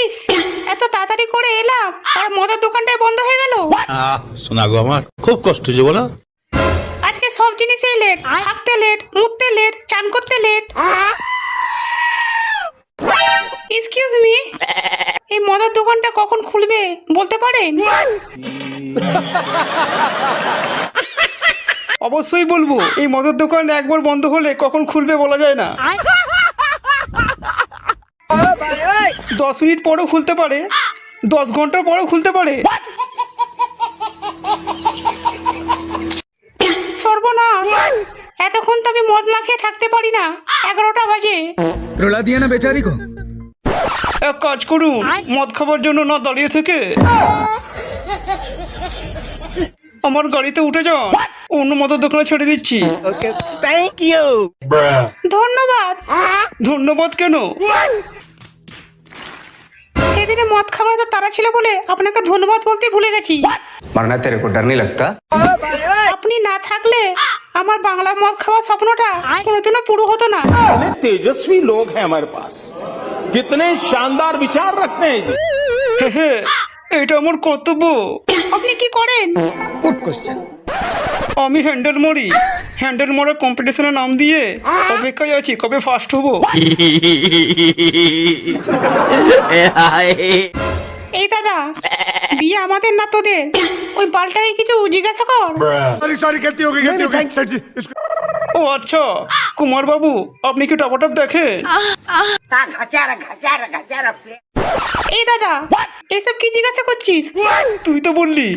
ইস, এত তাড়াতাড়ি করে এলাম আর মদের দোকানটাই বন্ধ হয়ে গেল। শোনা গো আমার খুব কষ্ট হচ্ছে বলো। আজকে সব জিনিসেই লেট, হাঁটতে লেট, মুততে লেট, চান করতে লেট। এক্সকিউজ মি, এই মদের দোকানটা কখন খুলবে বলতে পারেন? অবশ্যই বলবো, এই মদের দোকান একবার বন্ধ হলে কখন খুলবে বলা যায় না। 10 মিনিট পরেও খুলতে পারে, 10 ঘন্টার পরেও খুলতে পারে। সর্বনাশ, এতক্ষণ তো আমি মদ না খেয়ে থাকতে পারি না। 11টা বাজে। रुला दिया ना बेचारी को। এক কাজ করুন, মদ খাবার জন্য না দাঁড়িয়ে থেকে আমার গাড়িতে উঠে যান, অন্য মদের দোকানে ছেড়ে দিচ্ছি। ধন্যবাদ। ধন্যবাদ কেন? সেদিনে মদ খাবার তো তারা ছিল বলে আপনাকে ধন্যবাদ বলতে ভুলে গেছি। मरना तेरे को डर नहीं लगता? আপনি না থাকলে আমার বাংলা মদ খাওয়ার স্বপ্নটা কোনোদিনও পুরো হতো না। कितने तेजस्वी लोग हैं हमारे पास, कितने शानदार विचार रखते हैं जी। হ্যাঁ, এটা আমার কর্তব্য। আপনি কি করেন? Good question. আমি হ্যান্ডেল মারি, হ্যান্ডেল মারা কম্পিটিশনে নাম দিয়ে অপেক্ষায় আছি কবে ফার্স্ট হবো। এই দাদা, বিয়ে আমাদের না তোদের? ওই বালটাকে কিছু জিজ্ঞাসা কর। ও আচ্ছা, কুমার বাবু আপনি কি টপাটপ দেখেন? এই দাদা, এসব কি জিজ্ঞাসা করছিস? তুই তো বললি।